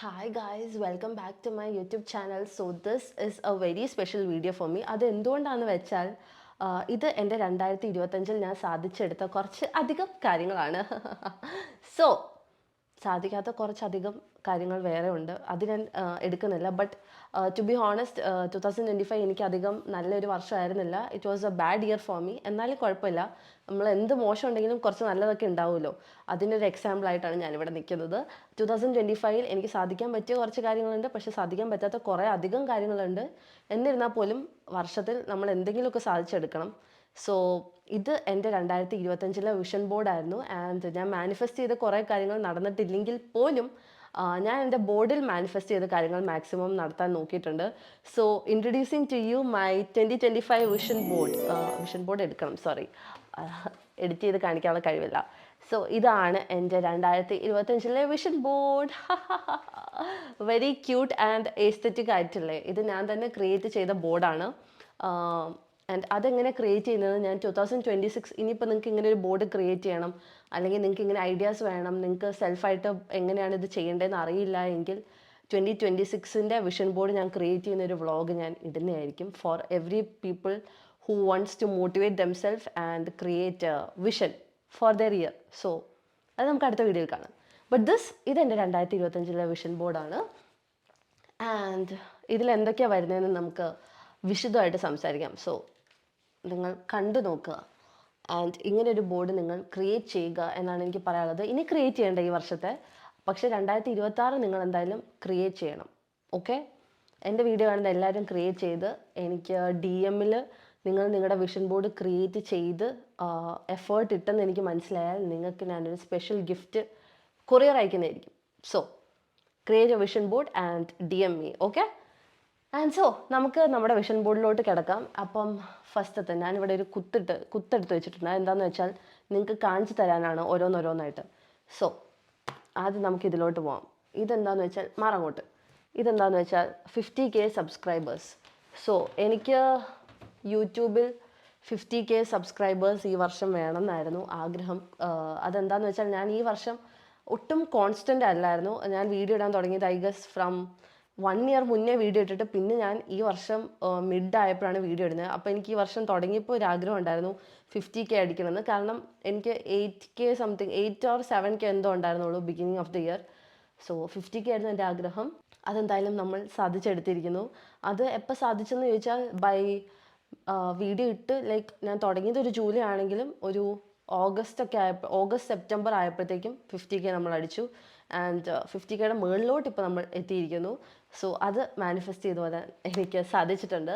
Hi guys, welcome back to my YouTube channel. So this is a very special video for me. അത് എന്തുകൊണ്ടാണെന്ന് വെച്ചാൽ ഇത് എൻ്റെ 2025 ഞാൻ സാധിച്ചെടുത്ത കുറച്ച് അധികം കാര്യങ്ങളാണ്. സോ സാധിക്കാത്ത കുറച്ചധികം കാര്യങ്ങൾ വേറെ ഉണ്ട്, അത് ഞാൻ എടുക്കുന്നില്ല. ബട്ട് ടു ബി ഹോണസ്റ്റ് 2025 എനിക്ക് അധികം നല്ലൊരു വർഷമായിരുന്നില്ല. It was a bad year for me. എന്നാലും കുഴപ്പമില്ല, നമ്മൾ എന്ത് മോശം ഉണ്ടെങ്കിലും കുറച്ച് നല്ലതൊക്കെ ഉണ്ടാവുമല്ലോ. അതിനൊരു എക്സാമ്പിളായിട്ടാണ് ഞാനിവിടെ നിൽക്കുന്നത്. 2025 എനിക്ക് സാധിക്കാൻ പറ്റിയ കുറച്ച് കാര്യങ്ങളുണ്ട്, പക്ഷെ സാധിക്കാൻ പറ്റാത്ത കുറേ അധികം കാര്യങ്ങളുണ്ട്. എന്നിരുന്നാൽ പോലും വർഷത്തിൽ നമ്മൾ എന്തെങ്കിലുമൊക്കെ സാധിച്ചെടുക്കണം. സോ ഇത് എൻ്റെ 2025 വിഷൻ ബോർഡായിരുന്നു. ആൻഡ് ഞാൻ മാനിഫെസ്റ്റ് ചെയ്ത കുറേ കാര്യങ്ങൾ നടന്നിട്ടില്ലെങ്കിൽ പോലും ഞാൻ എൻ്റെ ബോർഡിൽ മാനിഫെസ്റ്റ് ചെയ്ത കാര്യങ്ങൾ മാക്സിമം നടത്താൻ നോക്കിയിട്ടുണ്ട്. So introducing to you my 2025 vision board എടുക്കണം, സോറി, എഡിറ്റ് ചെയ്ത് കാണിക്കാനുള്ള കഴിവില്ല. സോ ഇതാണ് എൻ്റെ 2025 vision board. Very cute and aesthetic ആയിട്ടില്ലേ. ഇത് ഞാൻ തന്നെ ക്രിയേറ്റ് ചെയ്ത ബോർഡാണ്. ആൻഡ് അതെങ്ങനെ ക്രിയേറ്റ് ചെയ്യുന്നത്, ഞാൻ 2026 ഇനിയിപ്പോൾ നിങ്ങൾക്ക് ഇങ്ങനെ ഒരു ബോർഡ് ക്രിയേറ്റ് ചെയ്യണം, അല്ലെങ്കിൽ നിങ്ങൾക്ക് ഇങ്ങനെ ഐഡിയാസ് വേണം, നിങ്ങൾക്ക് സെൽഫായിട്ട് എങ്ങനെയാണ് ഇത് ചെയ്യേണ്ടതെന്ന് അറിയില്ല എങ്കിൽ 2026 വിഷൻ ബോർഡ് ഞാൻ ക്രിയേറ്റ് ചെയ്യുന്ന ഒരു വ്ളോഗ് ഞാൻ ഇടുന്നതായിരിക്കും for every people who wants to motivate themselves and create vision for their year. So അത് നമുക്ക് അടുത്ത വീഡിയോയിൽ കാണാം. ബട്ട് ഇതെൻ്റെ 2025 വിഷൻ ബോർഡാണ്. ആൻഡ് ഇതിൽ എന്തൊക്കെയാണ് വരുന്നതെന്ന് നമുക്ക് വിശദമായിട്ട് സംസാരിക്കാം. സോ നിങ്ങൾ കണ്ടു നോക്കുക ആൻഡ് ഇങ്ങനൊരു ബോർഡ് നിങ്ങൾ ക്രിയേറ്റ് ചെയ്യുക എന്നാണ് എനിക്ക് പറയാനുള്ളത്. ഇനി ക്രിയേറ്റ് ചെയ്യേണ്ട ഈ വർഷത്തെ, പക്ഷേ 2026 നിങ്ങൾ എന്തായാലും ക്രിയേറ്റ് ചെയ്യണം. ഓക്കെ, എൻ്റെ വീഡിയോ കാണുന്ന എല്ലാവരും ക്രിയേറ്റ് ചെയ്ത് എനിക്ക് DM-ൽ നിങ്ങൾ നിങ്ങളുടെ വിഷൻ ബോർഡ് ക്രിയേറ്റ് ചെയ്ത് എഫേർട്ട് ഇട്ടെന്ന് എനിക്ക് മനസ്സിലായാൽ നിങ്ങൾക്ക് ഞാനൊരു സ്പെഷ്യൽ ഗിഫ്റ്റ് കൊറിയർ അയക്കുന്നതായിരിക്കും. So create a vision board and DM me. Okay, and so നമുക്ക് നമ്മുടെ വിഷൻ ബോർഡിലോട്ട് കിടക്കാം. അപ്പം ഫസ്റ്റത്തെ ഞാനിവിടെ ഒരു കുത്തെടുത്ത് വെച്ചിട്ടുണ്ട്. എന്താണെന്ന് വെച്ചാൽ നിങ്ങൾക്ക് കാണിച്ചു തരാനാണ് ഓരോന്നോരോന്നായിട്ട്. സോ ആദ്യം നമുക്ക് ഇതിലോട്ട് പോകാം. ഇതെന്താണെന്ന് വെച്ചാൽ മാറങ്ങോട്ട്. ഇതെന്താണെന്ന് വെച്ചാൽ 50K സബ്സ്ക്രൈബേഴ്സ്. സോ എനിക്ക് യൂട്യൂബിൽ 50K സബ്സ്ക്രൈബേഴ്സ് ഈ വർഷം വേണമെന്നായിരുന്നു ആഗ്രഹം. അതെന്താണെന്ന് വെച്ചാൽ ഞാൻ ഈ വർഷം ഒട്ടും കോൺസ്റ്റൻ്റ് അല്ലായിരുന്നു. ഞാൻ വീഡിയോ ഇടാൻ തുടങ്ങിയത് ഐ ഗസ് ഫ്രം 1 ഇയർ മുന്നേ വീഡിയോ ഇട്ടിട്ട് പിന്നെ ഞാൻ ഈ വർഷം മിഡ് ആയപ്പോഴാണ് വീഡിയോ ഇടുന്നത്. അപ്പോൾ എനിക്ക് ഈ വർഷം തുടങ്ങിയപ്പോൾ ഒരു ആഗ്രഹം ഉണ്ടായിരുന്നു 50K അടിക്കണമെന്ന്. കാരണം എനിക്ക് 8K സംതിങ് 8 or 7K എന്തോ ഉണ്ടായിരുന്നുള്ളൂ beginning of the year. So 50K ആയിരുന്നു എൻ്റെ ആഗ്രഹം. അതെന്തായാലും നമ്മൾ സാധിച്ചെടുത്തിരിക്കുന്നു. അത് എപ്പോൾ സാധിച്ചെന്ന് ചോദിച്ചാൽ ബൈ വീഡിയോ ഇട്ട് ലൈക്ക് ഞാൻ തുടങ്ങിയത് ഒരു ജൂലൈ ആണെങ്കിലും ഒരു ഓഗസ്റ്റ് സെപ്റ്റംബർ ആയപ്പോഴത്തേക്കും 50K നമ്മൾ അടിച്ചു. ആൻഡ് 50Kയുടെ മുകളിലോട്ട് ഇപ്പോൾ നമ്മൾ എത്തിയിരിക്കുന്നു. സോ അത് മാനിഫെസ്റ്റ് ചെയ്ത് വരാൻ എനിക്ക് സാധിച്ചിട്ടുണ്ട്.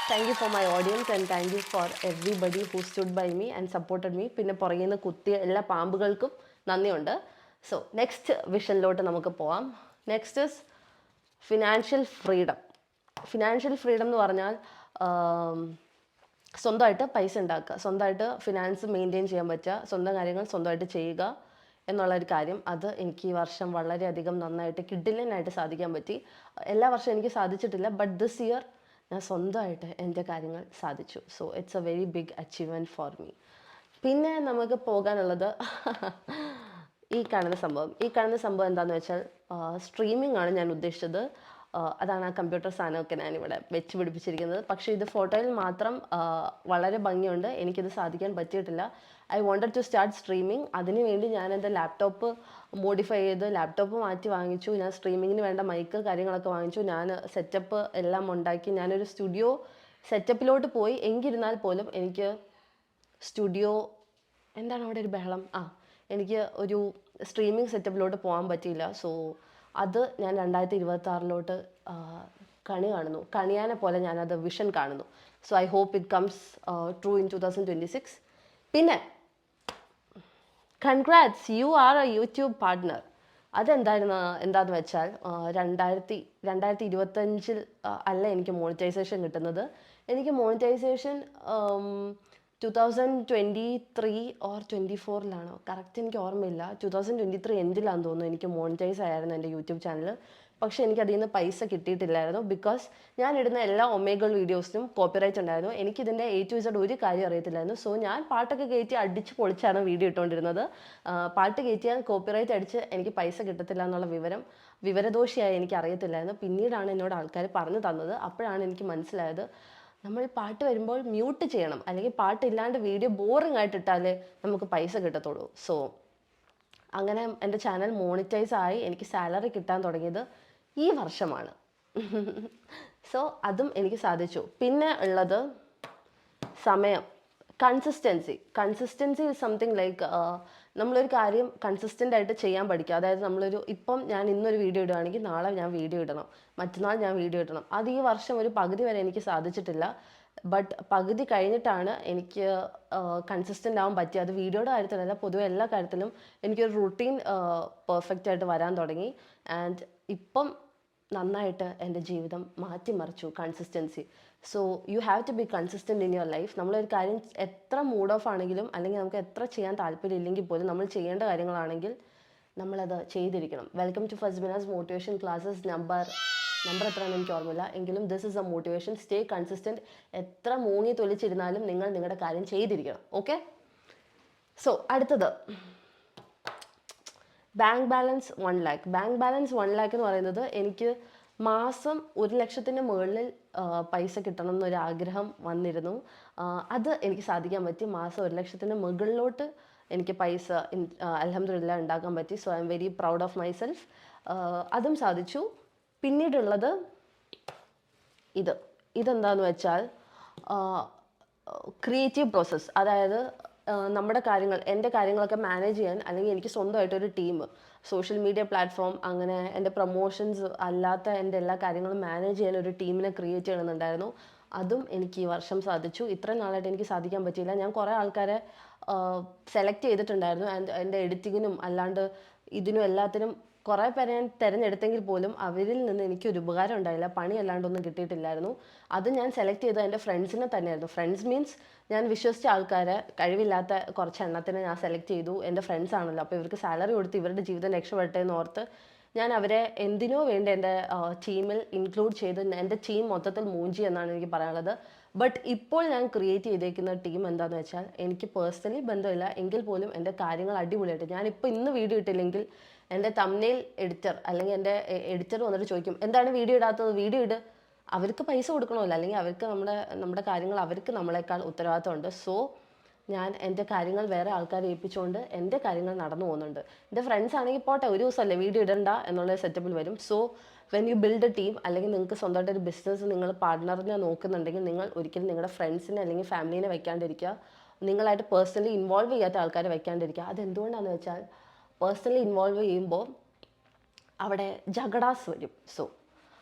Thank you for my audience and thank you for everybody who stood by me and supported me. പിന്നെ പുറകിൽ നിന്ന് കുത്തിയ എല്ലാ പാമ്പുകൾക്കും നന്ദിയുണ്ട്. സോ നെക്സ്റ്റ് വിഷനിലോട്ട് നമുക്ക് പോവാം. Next is financial freedom. Financial freedom എന്ന് പറഞ്ഞാൽ സ്വന്തമായിട്ട് പൈസ ഉണ്ടാക്കുക, സ്വന്തമായിട്ട് ഫിനാൻസ് മെയിൻറ്റെയിൻ ചെയ്യാൻ പറ്റുക, സ്വന്തം കാര്യങ്ങൾ സ്വന്തമായിട്ട് ചെയ്യുക എന്നുള്ളൊരു കാര്യം. അത് എനിക്ക് ഈ വർഷം വളരെയധികം നന്നായിട്ട് കിഡിലനായിട്ട് സാധിക്കാൻ പറ്റി. എല്ലാ വർഷവും എനിക്ക് സാധിച്ചിട്ടില്ല, ബട്ട് ദിസ് ഇയർ ഞാൻ സ്വന്തമായിട്ട് എൻ്റെ കാര്യങ്ങൾ സാധിച്ചു. So it's a very big achievement for me. പിന്നെ നമുക്ക് പോകാനുള്ളത് ഈ കാണുന്ന സംഭവം എന്താണെന്ന് വെച്ചാൽ സ്ട്രീമിംഗ് ആണ് ഞാൻ ഉദ്ദേശിച്ചത്. അതാണ് ആ കമ്പ്യൂട്ടർ സാധനമൊക്കെ ഞാനിവിടെ വെച്ച് പിടിപ്പിച്ചിരിക്കുന്നത്. പക്ഷേ ഇത് ഫോട്ടോയിൽ മാത്രം വളരെ ഭംഗിയുണ്ട്, എനിക്കിത് സാധിക്കാൻ പറ്റിയിട്ടില്ല. I wanted to start streaming. അതിനുവേണ്ടി ഞാൻ എൻ്റെ ലാപ്ടോപ്പ് മോഡിഫൈ ചെയ്ത് ലാപ്ടോപ്പ് മാറ്റി വാങ്ങിച്ചു. ഞാൻ സ്ട്രീമിങ്ങിന് വേണ്ട മൈക്ക് കാര്യങ്ങളൊക്കെ വാങ്ങിച്ചു. ഞാൻ സെറ്റപ്പ് എല്ലാം ഉണ്ടാക്കി. ഞാനൊരു സ്റ്റുഡിയോ സെറ്റപ്പിലോട്ട് പോയി. എങ്കിരുന്നാൽ പോലും എനിക്ക് സ്റ്റുഡിയോ എന്താണ് അവിടെ ഒരു ബഹളം, എനിക്ക് ഒരു സ്ട്രീമിംഗ് സെറ്റപ്പിലോട്ട് പോകാൻ പറ്റിയില്ല. സോ അത് ഞാൻ 2026 കണിയാനെ പോലെ ഞാനത് വിഷൻ കാണുന്നു. So I hope it comes true in 2026. പിന്നെ congrats, you are a YouTube partner. എന്താന്ന് വെച്ചാൽ 2025 അല്ല എനിക്ക് മോണിറ്റൈസേഷൻ കിട്ടുന്നത്. എനിക്ക് മോണിറ്റൈസേഷൻ 2023 ഓർ 24 കറക്റ്റ് എനിക്ക് ഓർമ്മയില്ല. 2023 എൻഡിലാണെന്ന് തോന്നുന്നു എനിക്ക് മോണിറ്റൈസ് ആയിരുന്നു എൻ്റെ യൂട്യൂബ് ചാനൽ. പക്ഷേ എനിക്ക് അതിൽ നിന്ന് പൈസ കിട്ടിയിട്ടില്ലായിരുന്നു. ബിക്കോസ് ഞാൻ ഇടുന്ന എല്ലാ ഒമേഗൾ വീഡിയോസിനും കോപ്പിറൈറ്റ് ഉണ്ടായിരുന്നു. എനിക്കിതിൻ്റെ A to Z ഒരു കാര്യം അറിയത്തില്ലായിരുന്നു. സോ ഞാൻ പാട്ടൊക്കെ കയറ്റി അടിച്ച് പൊളിച്ചാണ് വീഡിയോ ഇട്ടുകൊണ്ടിരുന്നത്. പാട്ട് കയറ്റിയാൽ കോപ്പിറൈറ്റ് അടിച്ച് എനിക്ക് പൈസ കിട്ടത്തില്ല എന്നുള്ള വിവരം വിവരദോഷിയായി എനിക്കറിയത്തില്ലായിരുന്നു. പിന്നീടാണ് എന്നോട് ആൾക്കാർ പറഞ്ഞു തന്നത്. അപ്പോഴാണ് എനിക്ക് മനസ്സിലായത് നമ്മൾ പാട്ട് വരുമ്പോൾ മ്യൂട്ട് ചെയ്യണം, അല്ലെങ്കിൽ പാട്ടില്ലാണ്ട് വീഡിയോ ബോറിംഗ് ആയിട്ട് ഇട്ടാലേ നമുക്ക് പൈസ കിട്ടത്തുള്ളൂ. സോ അങ്ങനെ എൻ്റെ ചാനൽ മോണിറ്റൈസ് ആയി എനിക്ക് സാലറി കിട്ടാൻ തുടങ്ങിയത് ഈ വർഷമാണ്. സോ അതും എനിക്ക് സാധിച്ചു. പിന്നെ ഉള്ളത് സമയം, കൺസിസ്റ്റൻസി ഇസ് സംതിങ് ലൈക്ക് നമ്മളൊരു കാര്യം കൺസിസ്റ്റൻ്റ് ആയിട്ട് ചെയ്യാൻ പഠിക്കുക. അതായത് ഇപ്പം ഞാൻ ഇന്നൊരു വീഡിയോ ഇടുകയാണെങ്കിൽ നാളെ ഞാൻ വീഡിയോ ഇടണം, മറ്റന്നാൾ ഞാൻ വീഡിയോ ഇടണം. അത് ഈ വർഷം ഒരു പകുതി വരെ എനിക്ക് സാധിച്ചിട്ടില്ല. ബട്ട് പകുതി കഴിഞ്ഞിട്ടാണ് എനിക്ക് കൺസിസ്റ്റൻ്റ് ആവാൻ പറ്റിയത്. അത് വീഡിയോയുടെ കാര്യത്തിലല്ല, പൊതുവെ എല്ലാ കാര്യത്തിലും എനിക്കൊരു റുട്ടീൻ പെർഫെക്റ്റ് ആയിട്ട് വരാൻ തുടങ്ങി. ആൻഡ് ഇപ്പം നന്നായിട്ട് എൻ്റെ ജീവിതം മാറ്റിമറിച്ചു consistency. So you have to be consistent in your life. നമ്മളൊരു കാര്യം എത്ര മൂഡ് ഓഫ് ആണെങ്കിലും, അല്ലെങ്കിൽ നമുക്ക് എത്ര ചെയ്യാൻ താല്പര്യം ഇല്ലെങ്കിൽ പോലും, നമ്മൾ ചെയ്യേണ്ട കാര്യങ്ങളാണെങ്കിൽ നമ്മളത് ചെയ്തിരിക്കണം. Welcome to Fasbina's motivation classes. Number എത്രയാണെന്ന് എനിക്ക് ഓർമ്മയില്ല, എങ്കിലും this is a motivation. Stay consistent. എത്ര മൂങ്ങി തൊലിച്ചിരുന്നാലും നിങ്ങൾ നിങ്ങളുടെ കാര്യം ചെയ്തിരിക്കണം. ഓക്കെ. സോ അടുത്തത് bank balance 1 lakh. Bank balance 1 lakh എന്ന് പറയുന്നത് എനിക്ക് മാസം 1,00,000-ന് മുകളിൽ പൈസ കിട്ടണം എന്നൊരു ആഗ്രഹം വന്നിരുന്നു. അത് എനിക്ക് സാധിക്കാൻ പറ്റി. മാസം 1,00,000-ന് മുകളിലോട്ട് എനിക്ക് പൈസ അൽഹംദുലില്ലാ ഉണ്ടാക്കാൻ പറ്റി. So I am very proud of myself. അതും സാധിച്ചു. പിന്നീടുള്ളത് ഇതെന്താന്ന് വെച്ചാൽ ക്രിയേറ്റീവ് പ്രോസസ്സ്. അതായത് നമ്മുടെ കാര്യങ്ങൾ, എൻ്റെ കാര്യങ്ങളൊക്കെ മാനേജ് ചെയ്യാൻ, അല്ലെങ്കിൽ എനിക്ക് സ്വന്തമായിട്ടൊരു ടീം, സോഷ്യൽ മീഡിയ പ്ലാറ്റ്ഫോം, അങ്ങനെ എൻ്റെ പ്രൊമോഷൻസ് അല്ലാത്ത എൻ്റെ എല്ലാ കാര്യങ്ങളും മാനേജ് ചെയ്യാൻ ഒരു ടീമിനെ ക്രിയേറ്റ് ചെയ്യണമെന്നുണ്ടായിരുന്നു. അതും എനിക്ക് ഈ വർഷം സാധിച്ചു. ഇത്രയും നാളായിട്ട് എനിക്ക് സാധിക്കാൻ പറ്റിയില്ല. ഞാൻ കുറേ ആൾക്കാരെ സെലക്ട് ചെയ്തിട്ടുണ്ടായിരുന്നു. ആൻഡ് എൻ്റെ എഡിറ്റിങ്ങിനും അല്ലാണ്ട് ഇതിനും എല്ലാത്തിനും കുറേ പേരെ ഞാൻ തിരഞ്ഞെടുത്തെങ്കിൽ പോലും അവരിൽ നിന്ന് എനിക്കൊരു ഉപകാരം ഉണ്ടായില്ല. പണി അല്ലാണ്ടൊന്നും കിട്ടിയിട്ടില്ലായിരുന്നു. അത് ഞാൻ സെലക്ട് ചെയ്തത് എൻ്റെ ഫ്രണ്ട്സിനെ തന്നെയായിരുന്നു. ഫ്രണ്ട്സ് മീൻസ് ഞാൻ വിശ്വസിച്ച ആൾക്കാരെ, കഴിവില്ലാത്ത കുറച്ച് എണ്ണത്തിനെ ഞാൻ സെലക്ട് ചെയ്തു. എൻ്റെ ഫ്രണ്ട്സ് ആണല്ലോ, അപ്പോൾ ഇവർക്ക് സാലറി കൊടുത്ത് ഇവരുടെ ജീവിതം രക്ഷപ്പെട്ടെ എന്ന് ഓർത്ത് ഞാൻ അവരെ എന്തിനോ വേണ്ടി എൻ്റെ ടീമിൽ ഇൻക്ലൂഡ് ചെയ്ത് എൻ്റെ ടീം മൊത്തത്തിൽ മൂഞ്ചി എന്നാണ് എനിക്ക് പറയാനുള്ളത്. ബട്ട് ഇപ്പോൾ ഞാൻ ക്രിയേറ്റ് ചെയ്തേക്കുന്ന ടീം എന്താണെന്ന് വെച്ചാൽ, എനിക്ക് പേഴ്സണലി ബന്ധമില്ല എങ്കിൽ പോലും എൻ്റെ കാര്യങ്ങൾ അടിപൊളിയായിട്ട്, ഞാനിപ്പോൾ ഇന്ന് വീഡിയോ ഇട്ടില്ലെങ്കിൽ എൻ്റെ തംബ്നെയിൽ എഡിറ്റർ അല്ലെങ്കിൽ എൻ്റെ എഡിറ്റർ വന്നിട്ട് ചോദിക്കും, എന്താണ് വീഡിയോ ഇടാത്തത്, വീഡിയോ ഇട്. അവർക്ക് പൈസ കൊടുക്കണമല്ലോ, അല്ലെങ്കിൽ അവർക്ക് നമ്മുടെ കാര്യങ്ങൾ, അവർക്ക് നമ്മളെക്കാൾ ഉത്തരവാദിത്തമുണ്ട്. സോ ഞാൻ എൻ്റെ കാര്യങ്ങൾ വേറെ ആൾക്കാരെ ഏൽപ്പിച്ചുകൊണ്ട് എൻ്റെ കാര്യങ്ങൾ നടന്നു പോകുന്നുണ്ട്. എൻ്റെ ഫ്രണ്ട്സ് ആണെങ്കിൽ പോട്ടെ, ഒരു ദിവസമല്ലേ വീഡിയോ ഇടണ്ട എന്നുള്ള സെറ്റപ്പിൽ വരും. So when you build A team, അല്ലെങ്കിൽ നിങ്ങൾക്ക് സ്വന്തമായിട്ടൊരു ബിസിനസ് നിങ്ങൾ പാർട്ട്ണറിനെ നോക്കുന്നുണ്ടെങ്കിൽ, നിങ്ങൾ ഒരിക്കലും നിങ്ങളുടെ ഫ്രണ്ട്സിനെ അല്ലെങ്കിൽ ഫാമിലീനെ വെക്കാണ്ടിരിക്കുക. നിങ്ങളായിട്ട് പേഴ്സണലി ഇൻവോൾവ് ചെയ്യാത്ത ആൾക്കാരെ വെക്കാണ്ടിരിക്കുക. അതെന്തുകൊണ്ടാണെന്ന് വെച്ചാൽ, പേഴ്സണലി ഇൻവോൾവ് ചെയ്യുമ്പോൾ അവിടെ ജഗഡാസ് വരും. So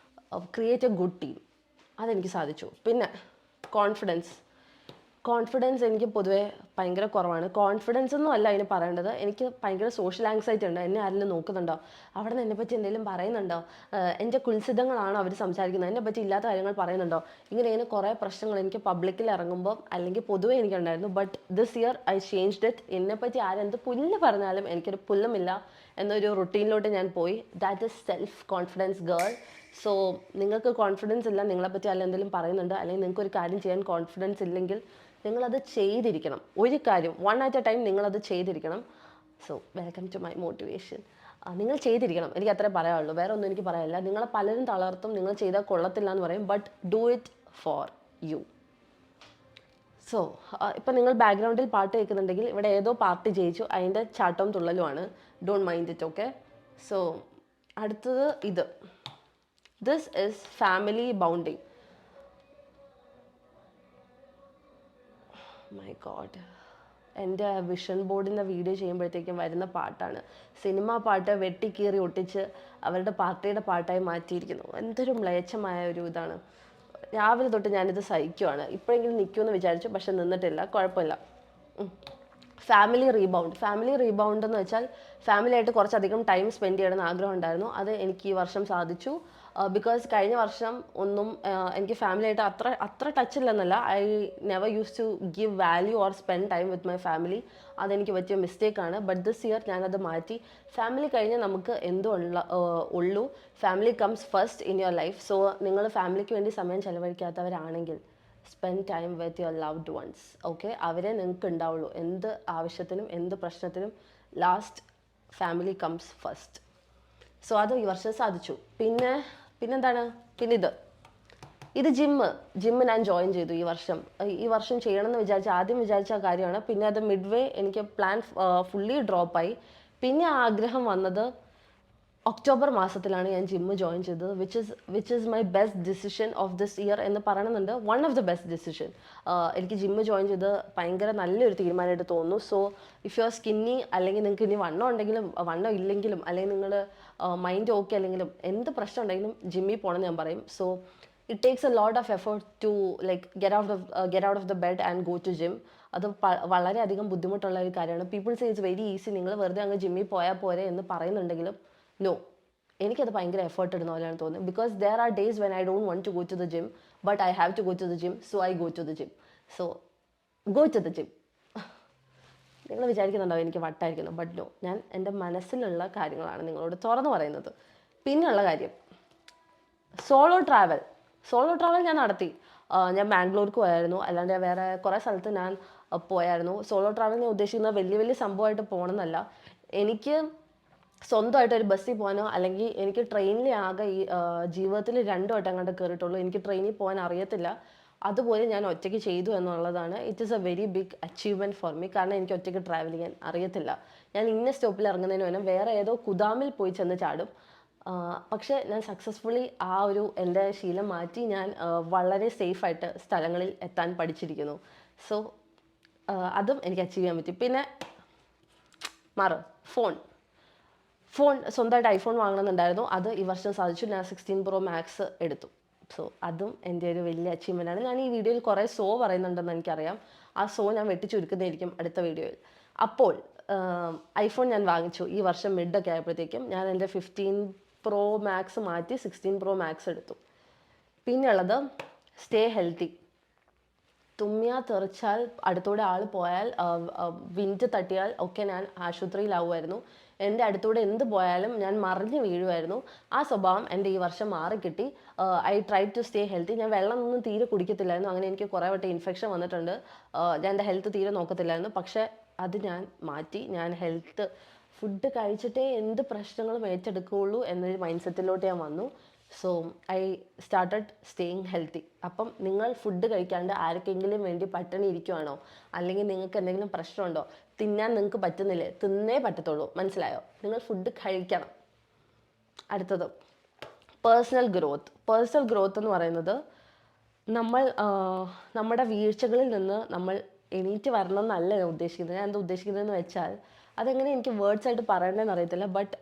create A good team. അതെനിക്ക് സാധിച്ചു. പിന്നെ കോൺഫിഡൻസ് എനിക്ക് പൊതുവേ ഭയങ്കര കുറവാണ്. കോൺഫിഡൻസ് ഒന്നും അല്ല അതിന് പറയേണ്ടത്. എനിക്ക് ഭയങ്കര സോഷ്യൽ ആങ്സൈറ്റി ഉണ്ട്. എന്നെ ആരെങ്കിലും നോക്കുന്നുണ്ടോ, അവിടെ നിന്ന് എന്നെപ്പറ്റി എന്തെങ്കിലും പറയുന്നുണ്ടോ, എൻ്റെ കുൽസിതങ്ങളാണോ അവർ സംസാരിക്കുന്നത്, എന്നെപ്പറ്റി ഇല്ലാത്ത കാര്യങ്ങൾ പറയുന്നുണ്ടോ, ഇങ്ങനെ കുറേ പ്രശ്നങ്ങൾ എനിക്ക് പബ്ലിക്കിൽ ഇറങ്ങുമ്പോൾ അല്ലെങ്കിൽ പൊതുവേ എനിക്കുണ്ടായിരുന്നു. But this year I changed it. എന്നെപ്പറ്റി ആരെന്ത് പുല്ല് പറഞ്ഞാലും എനിക്കൊരു പുല്ലുമില്ല എന്നൊരു റുട്ടീനിലോട്ട് ഞാൻ പോയി. That is self confidence girl. So നിങ്ങൾക്ക് കോൺഫിഡൻസ് ഇല്ല, നിങ്ങളെപ്പറ്റി അല്ല എന്തെങ്കിലും പറയുന്നുണ്ട്, അല്ലെങ്കിൽ നിങ്ങൾക്കൊരു കാര്യം ചെയ്യാൻ കോൺഫിഡൻസ് ഇല്ലെങ്കിൽ നിങ്ങളത് ചെയ്തിരിക്കണം. ഒരു കാര്യം 1 at a time നിങ്ങളത് ചെയ്തിരിക്കണം. So welcome to my motivation. നിങ്ങൾ ചെയ്തിരിക്കണം, എനിക്ക് അത്രേ പറയാനുള്ളൂ. വേറെ ഒന്നും എനിക്ക് പറയാനില്ല. നിങ്ങളെ പലരും തളർത്തും, നിങ്ങൾ ചെയ്താൽ കൊള്ളത്തില്ല എന്ന് പറയും. But do it for you. So ഇപ്പം നിങ്ങൾ ബാക്ക്ഗ്രൗണ്ടിൽ പാട്ട് കേൾക്കുന്നുണ്ടെങ്കിൽ ഇവിടെ ഏതോ പാർട്ടി ജയിച്ചു, അതിൻ്റെ ചാട്ടവും തുള്ളലുമാണ്. Don't mind it. Okay. So അടുത്തത് this is family bonding. My god, എൻ്റെ വിഷൻ ബോർഡിൻ്റെ വീഡിയോ ചെയ്യുമ്പോഴത്തേക്കും വരുന്ന പാട്ടാണ്. സിനിമ പാട്ട് വെട്ടിക്കീറി ഒട്ടിച്ച് അവരുടെ പാർട്ടിയുടെ പാട്ടായി മാറ്റിയിരിക്കുന്നു. എന്തൊരു മ്ലേച്ഛമായ ഒരു ഇതാണ്. രാവിലെ തൊട്ട് ഞാനിത് സഹിക്കുവാണ്. ഇപ്പോഴെങ്കിലും നിൽക്കുമെന്ന് വിചാരിച്ചു, പക്ഷെ നിന്നിട്ടില്ല. കുഴപ്പമില്ല. ഫാമിലി റീബൗണ്ട് എന്ന് വെച്ചാൽ ഫാമിലിയായിട്ട് കുറച്ചധികം ടൈം സ്പെൻഡ് ചെയ്യണമെന്ന് ആഗ്രഹം ഉണ്ടായിരുന്നു. അത് എനിക്ക് ഈ വർഷം സാധിച്ചു. ബിക്കോസ് കഴിഞ്ഞ വർഷം ഒന്നും എനിക്ക് ഫാമിലിയായിട്ട് അത്ര ടച്ചില്ലെന്നല്ല, I never use to give value or spend time with my family. അതെനിക്ക് പറ്റിയ മിസ്റ്റേക്കാണ്. ബട്ട് ദിസ് ഇയർ ഞാനത് മാറ്റി. ഫാമിലി കഴിഞ്ഞ് നമുക്ക് ഉള്ളൂ. Family comes first in your life. So നിങ്ങൾ ഫാമിലിക്ക് വേണ്ടി സമയം ചെലവഴിക്കാത്തവരാണെങ്കിൽ spend time with your loved ones. Okay. അവരെ നിങ്ങൾക്ക് ഉണ്ടാവുള്ളൂ. എന്ത് ആവശ്യത്തിനും എന്ത് പ്രശ്നത്തിനും last family comes first. So അത് ഈ വർഷം സാധിച്ചു. പിന്നെന്താണ്, ഇത് ജിമ്മ് ഞാൻ ജോയിൻ ചെയ്തു ഈ വർഷം ചെയ്യണം എന്ന് ആദ്യം വിചാരിച്ച കാര്യമാണ്. പിന്നെ അത് മിഡ് വേ എനിക്ക് പ്ലാൻ ഫുള്ളി ഡ്രോപ്പായി. പിന്നെ ആഗ്രഹം വന്നത് ഒക്ടോബർ മാസത്തിലാണ് ഞാൻ ജിമ്മ് ജോയിൻ ചെയ്തത്, which is my best decision of this year എന്ന് പറയണമെന്നുണ്ട്. One of the best decision. എനിക്ക് ജിമ്മ് ജോയിൻ ചെയ്ത് ഭയങ്കര നല്ലൊരു തീരുമാനമായിട്ട് തോന്നുന്നു. So if you are skinny, അല്ലെങ്കിൽ നിങ്ങൾക്ക് ഇനി വണ്ണം ഉണ്ടെങ്കിലും വണ്ണം ഇല്ലെങ്കിലും, അല്ലെങ്കിൽ നിങ്ങൾ മൈൻഡ് ഓക്കെ അല്ലെങ്കിലും, എന്ത് പ്രശ്നം ഉണ്ടെങ്കിലും ജിമ്മിൽ പോകണമെന്ന് ഞാൻ പറയും. So it takes a lot of effort to like get out of the bed and go to gym. അത് വളരെയധികം ബുദ്ധിമുട്ടുള്ള ഒരു കാര്യമാണ്. People say it's very easy, നിങ്ങൾ വെറുതെ അങ്ങ് ജിമ്മിൽ പോയാൽ പോരെ എന്ന് പറയുന്നുണ്ടെങ്കിലും നോ, എനിക്കത് ഭയങ്കര എഫേർട്ട് ഇടുന്ന പോലെയാണ് തോന്നുന്നത്. Because there are days when I don't want to go to the gym, but I have to go to the gym, so I go to the gym. So go to the gym. നിങ്ങൾ വിചാരിക്കുന്നുണ്ടാവും എനിക്ക് വട്ടായിരിക്കുന്നു, but no, ഞാൻ എൻ്റെ മനസ്സിലുള്ള കാര്യങ്ങളാണ് നിങ്ങളോട് തുറന്നു പറയുന്നത്. പിന്നെയുള്ള കാര്യം, സോളോ ട്രാവൽ ഞാൻ നടത്തി. ഞാൻ ബാംഗ്ലൂർക്ക് പോയായിരുന്നു, അല്ലാണ്ട് വേറെ കുറേ സ്ഥലത്ത് ഞാൻ പോയായിരുന്നു. സോളോ ട്രാവൽ ഞാൻ ഉദ്ദേശിക്കുന്നത് വലിയ വലിയ സംഭവമായിട്ട് പോകണമെന്നല്ല. എനിക്ക് സ്വന്തമായിട്ട് ഒരു ബസ്സിൽ പോകാനോ, അല്ലെങ്കിൽ എനിക്ക് ട്രെയിനിൽ ആകെ ഈ ജീവിതത്തിൽ 2 വട്ടം കണ്ട് കയറിയിട്ടുള്ളൂ. എനിക്ക് ട്രെയിനിൽ പോകാൻ അറിയത്തില്ല. അതുപോലെ ഞാൻ ഒറ്റയ്ക്ക് ചെയ്തു എന്നുള്ളതാണ്. It is a very big achievement for me. കാരണം എനിക്ക് ഒറ്റയ്ക്ക് ട്രാവൽ ചെയ്യാൻ അറിയത്തില്ല. ഞാൻ ഇന്ന സ്റ്റോപ്പിൽ ഇറങ്ങുന്നതിന് മുന്നേ വേറെ ഏതോ കുദാമിൽ പോയി ചെന്ന് ചാടും. പക്ഷേ ഞാൻ സക്സസ്ഫുള്ളി ആ ഒരു എൻ്റെ ശീലം മാറ്റി ഞാൻ വളരെ സേഫായിട്ട് സ്ഥലങ്ങളിൽ എത്താൻ പഠിച്ചിരിക്കുന്നു. സോ അതും എനിക്ക് അച്ചീവ് ചെയ്യാൻ പറ്റി. പിന്നെ ഫോൺ സ്വന്തമായിട്ട് ഐഫോൺ വാങ്ങണമെന്നുണ്ടായിരുന്നു. അത് ഈ വർഷം സാധിച്ചു. ഞാൻ 16 Pro Max എടുത്തു. സോ അതും എൻ്റെ ഒരു വലിയ അച്ചീവ്മെൻ്റ് ആണ്. ഞാൻ ഈ വീഡിയോയിൽ കുറേ പറയുന്നുണ്ടെന്ന് എനിക്കറിയാം. ആ ഞാൻ വെട്ടിച്ചുരുക്കുന്നതായിരിക്കും അടുത്ത വീഡിയോയിൽ. അപ്പോൾ ഐഫോൺ ഞാൻ വാങ്ങിച്ചു ഈ വർഷം മിഡൊക്കെ ആയപ്പോഴത്തേക്കും. ഞാൻ എൻ്റെ 15 Pro Max മാറ്റി 16 Pro Max എടുത്തു. പിന്നെയുള്ളത് സ്റ്റേ ഹെൽത്തി. തുമ്മിയാൽ തെറിച്ചാൽ അടുത്തൂടെ ആൾ പോയാൽ വിൻഡ് തട്ടിയാൽ ഒക്കെ ഞാൻ ആശുപത്രിയിലാവുമായിരുന്നു. എൻ്റെ അടുത്തൂടെ എന്ത് പോയാലും ഞാൻ മറിഞ്ഞ് വീഴുമായിരുന്നു. ആ സ്വഭാവം എൻ്റെ ഈ വർഷം മാറിക്കിട്ടി. I try to stay healthy. ഞാൻ വെള്ളമൊന്നും തീരെ കുടിക്കത്തില്ലായിരുന്നു. അങ്ങനെ എനിക്ക് കുറേ വട്ടം ഇൻഫെക്ഷൻ വന്നിട്ടുണ്ട്. ഞാൻ എൻ്റെ ഹെൽത്ത് തീരെ നോക്കത്തില്ലായിരുന്നു. പക്ഷേ അത് ഞാൻ മാറ്റി. ഞാൻ ഫുഡ് കഴിച്ചിട്ടേ എന്ത് പ്രശ്നങ്ങളും ഏറ്റെടുക്കുകയുള്ളൂ എന്നൊരു മൈൻഡ് സെറ്റിലോട്ട് ഞാൻ വന്നു. So I started staying healthy. അപ്പം നിങ്ങൾ ഫുഡ് കഴിക്കാണ്ട് ആർക്കെങ്കിലും വേണ്ടി പട്ടിണി ഇരിക്കുവാണോ, അല്ലെങ്കിൽ നിങ്ങൾക്ക് എന്തെങ്കിലും പ്രശ്നമുണ്ടോ, തിന്നാൻ നിങ്ങൾക്ക് പറ്റുന്നില്ലേ, തിന്നേ പറ്റത്തുള്ളൂ, മനസ്സിലായോ? നിങ്ങൾ ഫുഡ് കഴിക്കണം. അടുത്തത് പേഴ്സണൽ ഗ്രോത്ത് എന്ന് പറയുന്നത് നമ്മുടെ വീഴ്ചകളിൽ നിന്ന് നമ്മൾ എണീറ്റ് വരണം എന്നല്ല ഞാൻ ഉദ്ദേശിക്കുന്നത്. ഞാൻ എന്താ ഉദ്ദേശിക്കുന്നതെന്ന് വെച്ചാൽ, അതെങ്ങനെ എനിക്ക് വേർഡ്സ് ആയിട്ട് പറയണമെന്ന് അറിയത്തില്ല. ബട്ട്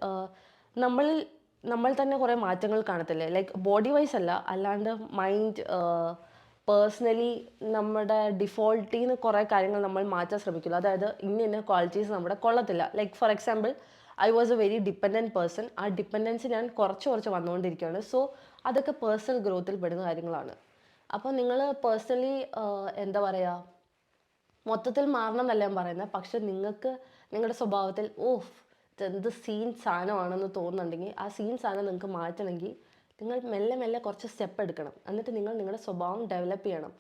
നമ്മൾ തന്നെ കുറേ മാറ്റങ്ങൾ കാണത്തില്ലേ, ലൈക്ക് ബോഡി വൈസ് അല്ലാണ്ട് മൈൻഡ്, പേഴ്സണലി നമ്മുടെ ഡിഫോൾട്ടിൽ നിന്ന് കുറേ കാര്യങ്ങൾ നമ്മൾ മാറ്റാൻ ശ്രമിക്കില്ല. അതായത് ഇന്ന ക്വാളിറ്റീസ് നമ്മുടെ കൊള്ളത്തില്ല. Like for example, I was A very dependent person. ആ ഡിപ്പെൻഡൻസി ഞാൻ കുറച്ച് വന്നുകൊണ്ടിരിക്കുകയാണ്. സോ അതൊക്കെ പേഴ്സണൽ ഗ്രോത്തിൽ പെടുന്ന കാര്യങ്ങളാണ്. അപ്പോൾ നിങ്ങൾ പേഴ്സണലി എന്താ പറയുക, മൊത്തത്തിൽ മാറണം എന്നല്ല ഞാൻ പറയുന്നത്. പക്ഷെ നിങ്ങൾക്ക് നിങ്ങളുടെ സ്വഭാവത്തിൽ ഇതെന്ത് സീൻ സാധനമാണെന്ന് തോന്നുന്നുണ്ടെങ്കിൽ, ആ സീൻ സാധനം നിങ്ങൾക്ക് മാറ്റണമെങ്കിൽ നിങ്ങൾ മെല്ലെ കുറച്ച് സ്റ്റെപ്പ് എടുക്കണം. എന്നിട്ട് നിങ്ങൾ നിങ്ങളുടെ സ്വഭാവം ഡെവലപ്പ് ചെയ്യണം.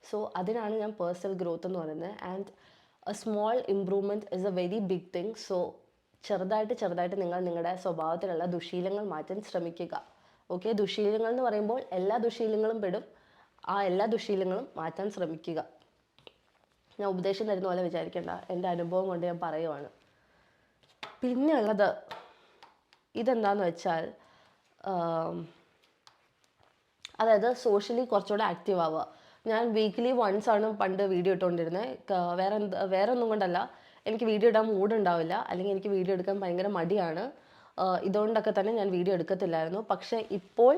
സോ അതിനാണ് ഞാൻ പേഴ്സണൽ ഗ്രോത്ത് എന്ന് പറയുന്നത്. And a small improvement is a very big thing. So ചെറുതായിട്ട് നിങ്ങൾ നിങ്ങളുടെ സ്വഭാവത്തിലുള്ള ദുശീലങ്ങൾ മാറ്റാൻ ശ്രമിക്കുക. ഓക്കെ, ദുശീലങ്ങൾ എന്ന് പറയുമ്പോൾ എല്ലാ ദുശീലങ്ങളും പെടും. ആ എല്ലാ ദുശീലങ്ങളും മാറ്റാൻ ശ്രമിക്കുക. ഞാൻ ഉപദേശം തരുന്ന പോലെ വിചാരിക്കേണ്ട, എൻ്റെ അനുഭവം കൊണ്ട് ഞാൻ പറയുവാണ്. പിന്നെ ഉള്ളത് ഇതെന്താന്ന് വെച്ചാൽ, അതായത് സോഷ്യലി കുറച്ചുകൂടെ ആക്റ്റീവ് ആവുക. ഞാൻ വീക്ക്ലി വൺസ് ആണ് പണ്ട് വീഡിയോ ഇട്ടുകൊണ്ടിരുന്നത്. വേറെ ഒന്നും കൊണ്ടല്ല, എനിക്ക് വീഡിയോ ഇടാൻ മൂഡ് ഉണ്ടാവില്ല, അല്ലെങ്കിൽ എനിക്ക് വീഡിയോ എടുക്കാൻ ഭയങ്കര മടിയാണ്. ഇതുകൊണ്ടൊക്കെ തന്നെ ഞാൻ വീഡിയോ എടുക്കത്തില്ലായിരുന്നു. പക്ഷേ ഇപ്പോൾ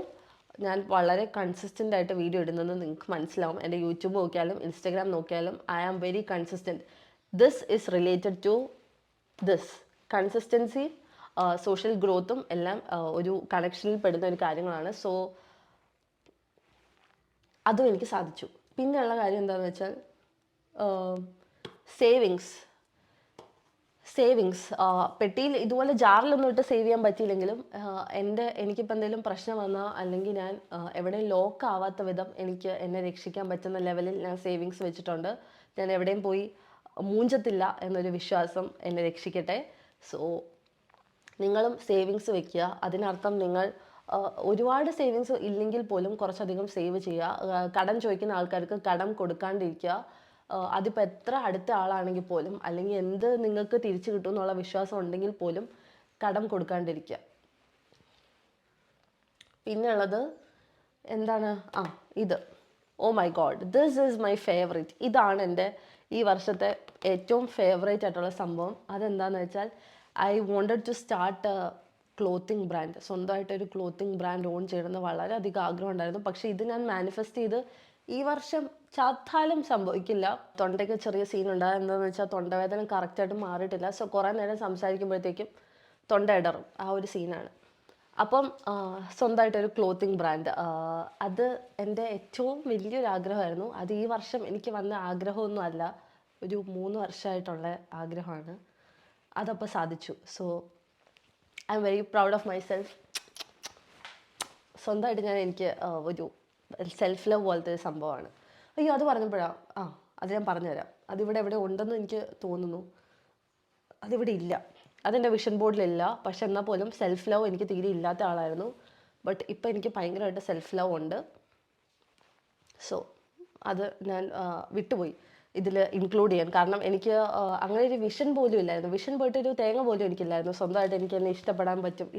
ഞാൻ വളരെ കൺസിസ്റ്റൻ്റ് ആയിട്ട് വീഡിയോ ഇടുന്നത് നിങ്ങൾക്ക് മനസ്സിലാവും. എൻ്റെ യൂട്യൂബ് നോക്കിയാലും ഇൻസ്റ്റാഗ്രാം നോക്കിയാലും I am very consistent. This is related to this consistency. Social ഗ്രോത്തും എല്ലാം ഒരു കണക്ഷനിൽ പെടുന്ന ഒരു കാര്യങ്ങളാണ്. സോ അതും എനിക്ക് സാധിച്ചു. പിന്നെയുള്ള കാര്യം എന്താണെന്ന് വെച്ചാൽ സേവിങ്സ്. പെട്ടിയിൽ ഇതുപോലെ ജാറിലൊന്നും ഇട്ട് സേവ് ചെയ്യാൻ പറ്റിയില്ലെങ്കിലും എനിക്കിപ്പോൾ എന്തെങ്കിലും പ്രശ്നം വന്നാൽ, അല്ലെങ്കിൽ ഞാൻ എവിടെയും ലോക്ക് ആവാത്ത വിധം എന്നെ രക്ഷിക്കാൻ പറ്റുന്ന ലെവലിൽ ഞാൻ സേവിങ്സ് വെച്ചിട്ടുണ്ട്. ഞാൻ എവിടെയും പോയി മൂഞ്ചത്തില്ല എന്നൊരു വിശ്വാസം എന്നെ രക്ഷിക്കട്ടെ. സോ നിങ്ങളും സേവിങ്സ് വെക്കുക. അതിനർത്ഥം നിങ്ങൾ ഒരുപാട് സേവിങ്സ് ഇല്ലെങ്കിൽ പോലും കുറച്ചധികം സേവ് ചെയ്യുക. കടം ചോദിക്കുന്ന ആൾക്കാർക്ക് കടം കൊടുക്കാണ്ടിരിക്കുക. അതിപ്പോൾ എത്ര അടുത്ത ആളാണെങ്കിൽ പോലും, അല്ലെങ്കിൽ എന്ത് നിങ്ങൾക്ക് തിരിച്ചു കിട്ടും എന്നുള്ള വിശ്വാസം ഉണ്ടെങ്കിൽ പോലും കടം കൊടുക്കാണ്ടിരിക്കുക. പിന്നെ ഉള്ളത് എന്താണ്, ഇത് oh my god, this is my favourite. ഇതാണ് എൻ്റെ ഈ വർഷത്തെ ഏറ്റവും ഫേവറേറ്റ് ആയിട്ടുള്ള സംഭവം. അതെന്താണെന്ന് വെച്ചാൽ, I wanted to start a clothing brand. സ്വന്തമായിട്ടൊരു ക്ലോത്തിങ് ബ്രാൻഡ് ഓൺ ചെയ്യണമെന്ന് വളരെയധികം ആഗ്രഹം ഉണ്ടായിരുന്നു. പക്ഷേ ഇത് ഞാൻ മാനിഫെസ്റ്റ് ചെയ്ത് ഈ വർഷം ചാത്താലും സംഭവിക്കില്ല. തൊണ്ടയ്ക്ക് ചെറിയ സീൻ ഉണ്ടായത് എന്താണെന്ന് വെച്ചാൽ, തൊണ്ടവേദന കറക്റ്റായിട്ട് മാറിയിട്ടില്ല. സോ കുറേ നേരം സംസാരിക്കുമ്പോഴത്തേക്കും തൊണ്ട ഇടറും, ആ ഒരു സീനാണ്. അപ്പം സ്വന്തമായിട്ടൊരു ക്ലോത്തിങ് ബ്രാൻഡ്, അത് എൻ്റെ ഏറ്റവും വലിയൊരു ആഗ്രഹമായിരുന്നു. അത് ഈ വർഷം എനിക്ക് വന്ന ആഗ്രഹമൊന്നും അല്ല, ഒരു 3 വർഷമായിട്ടുള്ള ആഗ്രഹമാണ്. അതപ്പോൾ സാധിച്ചു. So I am very proud of my self. സ്വന്തമായിട്ട് എനിക്ക് ഒരു സെൽഫ് ലവ് പോലത്തെ ഒരു സംഭവമാണ്. അയ്യോ, അത് പറഞ്ഞപ്പോഴാണ്, അത് ഞാൻ പറഞ്ഞുതരാം. അതിവിടെ എവിടെ ഉണ്ടെന്ന് എനിക്ക് തോന്നുന്നു. അതിവിടെ ഇല്ല, അതെൻ്റെ വിഷൻ ബോർഡിലില്ല. പക്ഷെ എന്നാൽ പോലും സെൽഫ് ലവ് എനിക്ക് തീരെ ഇല്ലാത്ത ആളായിരുന്നു. ബട്ട് ഇപ്പം എനിക്ക് ഭയങ്കരമായിട്ട് സെൽഫ് ലവ് ഉണ്ട്. സോ അത് ഞാൻ വിട്ടുപോയി ഇതിൽ ഇൻക്ലൂഡ് ചെയ്യാൻ. കാരണം എനിക്ക് അങ്ങനെ ഒരു വിഷൻ പോലും ഇല്ലായിരുന്നു. വിഷൻ പോയിട്ടൊരു തേങ്ങ പോലും എനിക്കില്ലായിരുന്നു. സ്വന്തമായിട്ട് എനിക്ക് എന്നെ ഇഷ്ടപ്പെടാൻ പറ്റും.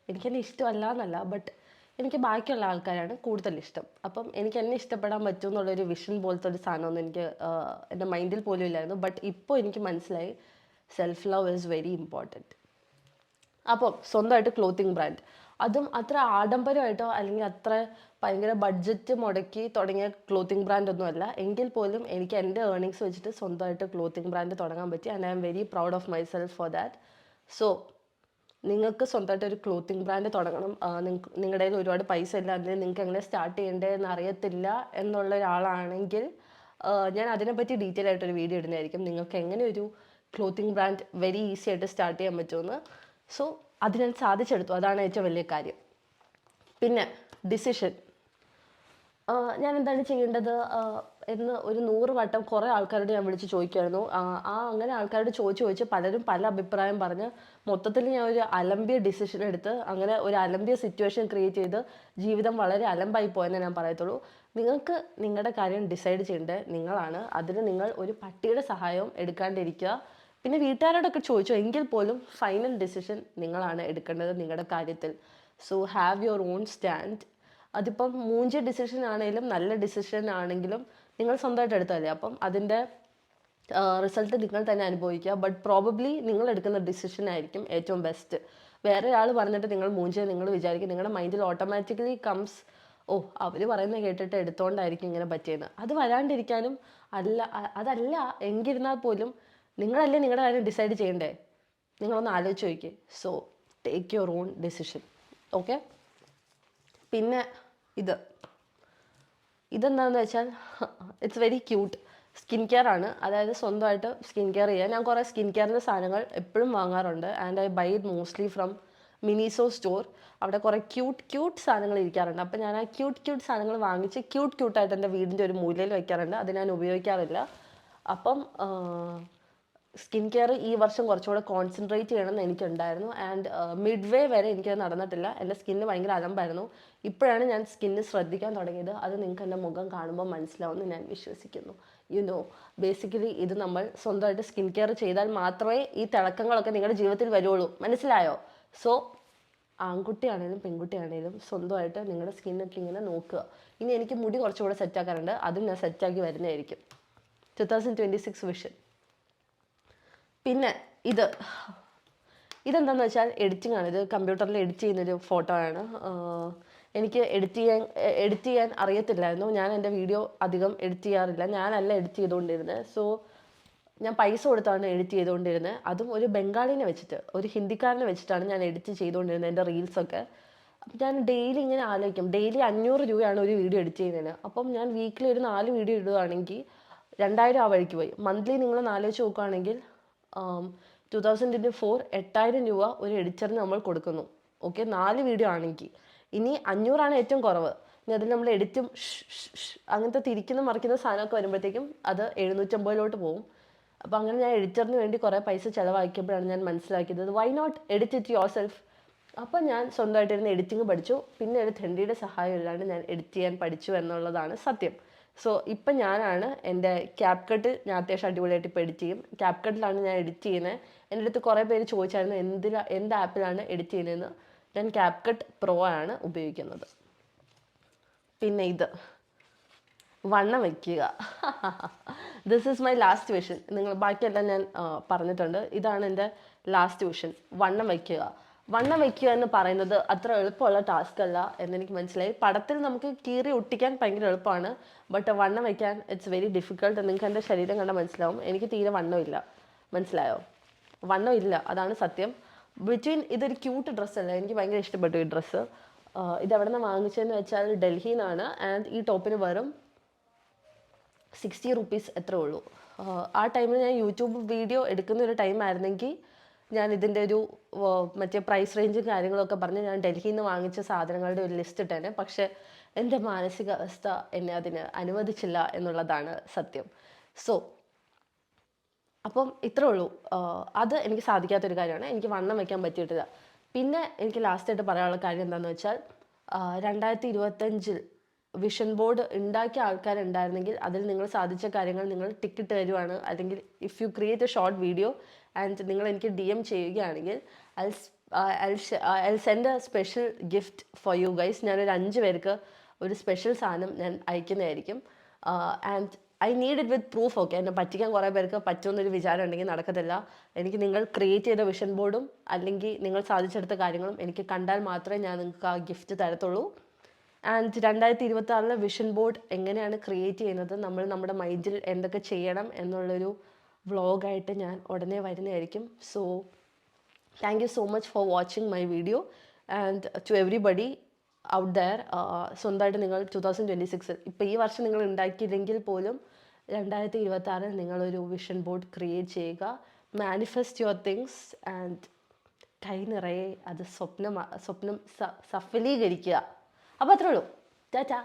എനിക്കെന്നെ ഇഷ്ടമല്ല എന്നല്ല, ബട്ട് എനിക്ക് ബാക്കിയുള്ള ആൾക്കാരാണ് കൂടുതൽ ഇഷ്ടം. അപ്പം എനിക്ക് എന്നെ ഇഷ്ടപ്പെടാൻ പറ്റും എന്നുള്ളൊരു വിഷൻ പോലത്തെ ഒരു സാധനമൊന്നും എനിക്ക് എൻ്റെ മൈൻഡിൽ പോലും ഇല്ലായിരുന്നു. ബട്ട് ഇപ്പോൾ എനിക്ക് മനസ്സിലായി, self love is very important. അപ്പം സ്വന്തമായിട്ട് ക്ലോത്തിങ് ബ്രാൻഡ്, അതും അത്ര ആഡംബരമായിട്ടോ അല്ലെങ്കിൽ അത്ര ഭയങ്കര ബഡ്ജറ്റ് മുടക്കി തുടങ്ങിയ ക്ലോത്തിങ് ബ്രാൻഡ് ഒന്നുമല്ല. എങ്കിൽ പോലും എനിക്ക് എൻ്റെ ഏർണിങ്സ് വെച്ചിട്ട് സ്വന്തമായിട്ട് ക്ലോത്തിങ് ബ്രാൻഡ് തുടങ്ങാൻ പറ്റി. And I am very proud of my self for that. So നിങ്ങൾക്ക് സ്വന്തമായിട്ട് ഒരു ക്ലോത്തിങ് ബ്രാൻഡ് തുടങ്ങണം, നിങ്ങളുടെ കയ്യിൽ ഒരുപാട് പൈസ ഇല്ല, അല്ലെങ്കിൽ നിങ്ങൾക്ക് എങ്ങനെ സ്റ്റാർട്ട് ചെയ്യേണ്ടതെന്ന് അറിയത്തില്ല എന്നുള്ള ഒരാളാണെങ്കിൽ, ഞാൻ അതിനെപ്പറ്റി ഡീറ്റെയിൽ ആയിട്ടൊരു വീഡിയോ ഇടുന്നതായിരിക്കും. നിങ്ങൾക്ക് എങ്ങനെ ഒരു ക്ലോത്തിങ് ബ്രാൻഡ് വെരി ഈസി ആയിട്ട് സ്റ്റാർട്ട് ചെയ്യാൻ പറ്റുമെന്ന്. സോ അത് ഞാൻ സാധിച്ചെടുത്തു, അതാണ് ഏറ്റവും വലിയ കാര്യം. പിന്നെ ഡിസിഷൻ, ഞാൻ എന്താണ് ചെയ്യേണ്ടത് എന്ന് ഒരു 100 വട്ടം കുറേ ആൾക്കാരോട് ഞാൻ വിളിച്ച് ചോദിക്കുമായിരുന്നു. അങ്ങനെ ആൾക്കാരോട് ചോദിച്ച് പലരും പല അഭിപ്രായം പറഞ്ഞ് മൊത്തത്തിൽ ഞാൻ ഒരു അലമ്പിയ ഡിസിഷൻ എടുത്ത്, അങ്ങനെ ഒരു അലമ്പിയ സിറ്റുവേഷൻ ക്രിയേറ്റ് ചെയ്ത് ജീവിതം വളരെ അലമ്പായി പോയെന്നേ ഞാൻ പറയത്തുള്ളൂ. നിങ്ങൾക്ക് നിങ്ങളുടെ കാര്യം ഡിസൈഡ് ചെയ്യേണ്ടത് നിങ്ങളാണ്. അതിന് നിങ്ങൾ ഒരു പട്ടിയുടെ സഹായവും എടുക്കാണ്ടിരിക്കുക. പിന്നെ വീട്ടുകാരോടൊക്കെ ചോദിച്ചു എങ്കിൽ പോലും ഫൈനൽ ഡിസിഷൻ നിങ്ങളാണ് എടുക്കേണ്ടത് നിങ്ങളുടെ കാര്യത്തിൽ. So have your own stand. അതിപ്പം മൂഞ്ചിയ ഡിസിഷൻ ആണെങ്കിലും നല്ല ഡിസിഷൻ ആണെങ്കിലും നിങ്ങൾ സ്വന്തമായിട്ട് എടുത്തതല്ലേ, അപ്പം അതിൻ്റെ റിസൾട്ട് നിങ്ങൾ തന്നെ അനുഭവിക്കുക. ബട്ട് പ്രോബബ്ലി നിങ്ങൾ എടുക്കുന്ന ഡിസിഷൻ ആയിരിക്കും ഏറ്റവും ബെസ്റ്റ്. വേറെ ഒരാൾ പറഞ്ഞിട്ട് നിങ്ങൾ മൂഞ്ചിയ നിങ്ങൾ വിചാരിക്കും, നിങ്ങളുടെ മൈൻഡിൽ ഓട്ടോമാറ്റിക്കലി കംസ്, അവർ പറയുന്നത് കേട്ടിട്ട് എടുത്തുകൊണ്ടായിരിക്കും ഇങ്ങനെ പറ്റിയെന്ന്. അത് വരാണ്ടിരിക്കാനും അതല്ല എങ്കിരുന്നാൽ പോലും നിങ്ങളല്ലേ നിങ്ങളുടെ കാര്യം ഡിസൈഡ് ചെയ്യണ്ടേ, നിങ്ങളൊന്ന് ആലോചിച്ച് നോക്കിയേ. So take your own decision. Okay. പിന്നെ ഇതെന്താണെന്ന് വെച്ചാൽ, it's very cute. Skin care ആണ്. അതായത് സ്വന്തമായിട്ട് സ്കിൻ കെയർ ചെയ്യാൻ ഞാൻ കുറേ സ്കിൻ കെയറിൻ്റെ സാധനങ്ങൾ എപ്പോഴും വാങ്ങാറുണ്ട്. And I buy it mostly from Miniso store. അവിടെ കുറേ ക്യൂട്ട് സാധനങ്ങൾ ഇരിക്കാറുണ്ട്. അപ്പോൾ ഞാൻ ആ ക്യൂട്ട് സാധനങ്ങൾ വാങ്ങിച്ച് ക്യൂട്ടായിട്ട് എൻ്റെ വീടിൻ്റെ ഒരു മൂലയിൽ വയ്ക്കാറുണ്ട്. അത് ഞാൻ ഉപയോഗിക്കാറില്ല. അപ്പം സ്കിൻ കെയർ ഈ വർഷം കുറച്ചുകൂടെ കോൺസെൻട്രേറ്റ് ചെയ്യണമെന്ന് എനിക്കുണ്ടായിരുന്നു. ആൻഡ് മിഡ് വേ വരെ എനിക്കത് നടന്നിട്ടില്ല. എൻ്റെ സ്കിന്ന് ഭയങ്കര അലമ്പായിരുന്നു. ഇപ്പോഴാണ് ഞാൻ സ്കിന്ന് ശ്രദ്ധിക്കാൻ തുടങ്ങിയത്. അത് നിങ്ങൾക്ക് എൻ്റെ മുഖം കാണുമ്പോൾ മനസ്സിലാവുമെന്ന് ഞാൻ വിശ്വസിക്കുന്നു. ബേസിക്കലി ഇത് നമ്മൾ സ്വന്തമായിട്ട് സ്കിൻ കെയർ ചെയ്താൽ മാത്രമേ ഈ തിളക്കങ്ങളൊക്കെ നിങ്ങളുടെ ജീവിതത്തിൽ വരുള്ളൂ. മനസ്സിലായോ? സോ ആൺകുട്ടിയാണേലും പെൺകുട്ടിയാണേലും സ്വന്തമായിട്ട് നിങ്ങളുടെ സ്കിന്നൊക്കെ ഇങ്ങനെ നോക്കുക. ഇനി എനിക്ക് മുടി കുറച്ചുകൂടെ സെറ്റാക്കാറുണ്ട്, അതും ഞാൻ സെറ്റാക്കി വരുന്നതായിരിക്കും. 2026 വിഷൻ. പിന്നെ ഇതെന്താണെന്ന് വെച്ചാൽ എഡിറ്റിംഗ് ആണ്. ഇത് കമ്പ്യൂട്ടറിൽ എഡിറ്റ് ചെയ്യുന്നൊരു ഫോട്ടോ ആണ്. എനിക്ക് എഡിറ്റ് ചെയ്യാൻ അറിയത്തില്ലായിരുന്നു. ഞാൻ എൻ്റെ വീഡിയോ അധികം എഡിറ്റ് ചെയ്യാറില്ല. ഞാനല്ല എഡിറ്റ് ചെയ്തുകൊണ്ടിരുന്നത്. സോ ഞാൻ പൈസ കൊടുത്താണ് എഡിറ്റ് ചെയ്തുകൊണ്ടിരുന്നത്. അതും ഒരു ബംഗാളിനെ വെച്ചിട്ട്, ഒരു ഹിന്ദിക്കാരനെ വെച്ചിട്ടാണ് ഞാൻ എഡിറ്റ് ചെയ്തുകൊണ്ടിരുന്നത് എൻ്റെ റീൽസൊക്കെ. അപ്പം ഞാൻ ഡെയിലി ഇങ്ങനെ ആലോചിക്കും, ഡെയിലി 500 രൂപയാണ് ഒരു വീഡിയോ എഡിറ്റ് ചെയ്യുന്നതിന്. അപ്പം ഞാൻ വീക്കിലി ഒരു 4 വീഡിയോ ഇടുകയാണെങ്കിൽ 2000 ആ വഴിക്ക് പോയി. മന്ത്ലി നിങ്ങളൊന്ന് ആലോചിച്ച് നോക്കുകയാണെങ്കിൽ 2024 8000 രൂപ ഒരു എഡിറ്ററിന് നമ്മൾ കൊടുക്കുന്നു. ഓക്കെ, 4 വീഡിയോ ആണെങ്കിൽ. ഇനി 500 ഏറ്റവും കുറവ്. ഇനി അതിൽ നമ്മൾ എഡിറ്റും അങ്ങനത്തെ തിരിക്കുന്ന മറിക്കുന്ന സാധനമൊക്കെ വരുമ്പോഴത്തേക്കും അത് 750 പോകും. അപ്പോൾ അങ്ങനെ ഞാൻ എഡിറ്ററിന് വേണ്ടി കുറേ പൈസ ചിലവാക്കിയപ്പോഴാണ് ഞാൻ മനസ്സിലാക്കിയത് why not edit it yourself. അപ്പോൾ ഞാൻ സ്വന്തമായിട്ടിരുന്ന് എഡിറ്റിംഗ് പഠിച്ചു. പിന്നെ ഒരു തെണ്ടിയുടെ സഹായം ഇല്ലാണ്ട് ഞാൻ എഡിറ്റ് ചെയ്യാൻ പഠിച്ചു എന്നുള്ളതാണ് സത്യം. സോ ഇപ്പം ഞാനാണ് എൻ്റെ ക്യാപ് കട്ട് ഞാൻ അത്യാവശ്യം അടിപൊളിയായിട്ട് ഇപ്പോൾ എഡിറ്റ് ചെയ്യും. ക്യാപ് കട്ടിലാണ് ഞാൻ എഡിറ്റ് ചെയ്യുന്നത്. എൻ്റെ അടുത്ത് കുറേ പേര് ചോദിച്ചായിരുന്നു എന്ത് ആപ്പിലാണ് എഡിറ്റ് ചെയ്യുന്നതെന്ന്. ഞാൻ ക്യാപ് കട്ട് പ്രോ ആണ് ഉപയോഗിക്കുന്നത്. പിന്നെ ഇത് വണ്ണം വയ്ക്കുക. This is my last vision. നിങ്ങൾ ബാക്കിയെല്ലാം ഞാൻ പറഞ്ഞിട്ടുണ്ട്. ഇതാണ് എൻ്റെ ലാസ്റ്റ് വിഷൻ, വണ്ണം വയ്ക്കുക. വണ്ണം വയ്ക്കുക എന്ന് പറയുന്നത് അത്ര എളുപ്പമുള്ള ടാസ്ക് അല്ല എന്നെനിക്ക് മനസ്സിലായി. പടത്തിൽ നമുക്ക് കീറി ഒട്ടിക്കാൻ ഭയങ്കര എളുപ്പമാണ്, ബട്ട് വണ്ണം വയ്ക്കാൻ ഇറ്റ്സ് വെരി ഡിഫിക്കൾട്ട്. നിങ്ങൾക്ക് എൻ്റെ ശരീരം കണ്ടാൽ മനസ്സിലാവും, എനിക്ക് തീരെ വണ്ണമില്ല. മനസ്സിലായോ? വണ്ണം ഇല്ല, അതാണ് സത്യം. ഇതൊരു ക്യൂട്ട് ഡ്രസ്സല്ല, എനിക്ക് ഭയങ്കര ഇഷ്ടപ്പെട്ടു ഈ ഡ്രസ്സ്. ഇതെവിടെ നിന്ന് വാങ്ങിച്ചതെന്ന് വെച്ചാൽ ഡൽഹിയിൽ നിന്നാണ്. ആൻഡ് ഈ ടോപ്പിന് വെറും 60 റുപ്പീസ് എത്രേ ഉള്ളൂ. ആ ടൈമിൽ ഞാൻ യൂട്യൂബ് വീഡിയോ എടുക്കുന്ന ഒരു ടൈം ആയിരുന്നെങ്കിൽ ഞാൻ ഇതിൻ്റെ ഒരു മറ്റേ പ്രൈസ് റേഞ്ചും കാര്യങ്ങളൊക്കെ പറഞ്ഞ് ഞാൻ ഡൽഹിയിൽ നിന്ന് വാങ്ങിച്ച സാധനങ്ങളുടെ ഒരു ലിസ്റ്റ് ഇട്ടേനെ. പക്ഷേ എൻ്റെ മാനസികാവസ്ഥ എന്നെ അതിന് അനുവദിച്ചില്ല എന്നുള്ളതാണ് സത്യം. സോ അപ്പം ഇത്രേ ഉള്ളൂ. അത് എനിക്ക് സാധിക്കാത്തൊരു കാര്യമാണ്, എനിക്ക് വണ്ണം വയ്ക്കാൻ പറ്റിയിട്ടില്ല. പിന്നെ എനിക്ക് ലാസ്റ്റായിട്ട് പറയാനുള്ള കാര്യം എന്താണെന്ന് വെച്ചാൽ 2025 വിഷൻ ബോർഡ് ഉണ്ടാക്കിയ ആൾക്കാരുണ്ടായിരുന്നെങ്കിൽ അതിൽ നിങ്ങൾ സാധിച്ച കാര്യങ്ങൾ നിങ്ങൾ ടിക്കറ്റ് തരുവാണ്, അല്ലെങ്കിൽ if you create a short video and നിങ്ങൾ എനിക്ക് DM ചെയ്യുകയാണെങ്കിൽ I send a special gift for you guys. ഞാനൊരു 5 പേർക്ക് ഒരു സ്പെഷ്യൽ സാധനം ഞാൻ അയക്കുന്നതായിരിക്കും. And I need it with proof. Okay, എന്നെ പറ്റിക്കാൻ കുറേ പേർക്ക് പറ്റുമെന്നൊരു വിചാരം ഉണ്ടെങ്കിൽ നടക്കത്തില്ല. എനിക്ക് നിങ്ങൾ ക്രിയേറ്റ് ചെയ്ത വിഷൻ ബോർഡും അല്ലെങ്കിൽ നിങ്ങൾ സാധിച്ചെടുത്ത കാര്യങ്ങളും എനിക്ക് കണ്ടാൽ മാത്രമേ ഞാൻ നിങ്ങൾക്ക് ആ ഗിഫ്റ്റ് തരത്തുള്ളൂ. ആൻഡ് 2026 വിഷൻ ബോർഡ് എങ്ങനെയാണ് ക്രിയേറ്റ് ചെയ്യുന്നത്, നമ്മൾ നമ്മുടെ മൈൻഡിൽ എന്തൊക്കെ ചെയ്യണം എന്നുള്ളൊരു വ്ളോഗായിട്ട് ഞാൻ ഉടനെ വരുന്നതായിരിക്കും. So thank you so much for watching my video. And to everybody out there, സ്വന്തമായിട്ട് നിങ്ങൾ 2026 ഇപ്പോൾ ഈ വർഷം നിങ്ങൾ ഉണ്ടാക്കിയില്ലെങ്കിൽ പോലും 2026 നിങ്ങളൊരു വിഷൻ ബോർഡ് ക്രിയേറ്റ് ചെയ്യുക. മാനിഫെസ്റ്റ് യുവർ തിങ്സ് ആൻഡ് കൈ നിറയെ അത് സ്വപ്നം സഫലീകരിക്കുക. അപ്പോൾ അത്രേ ഉള്ളൂ. ടാറ്റാ.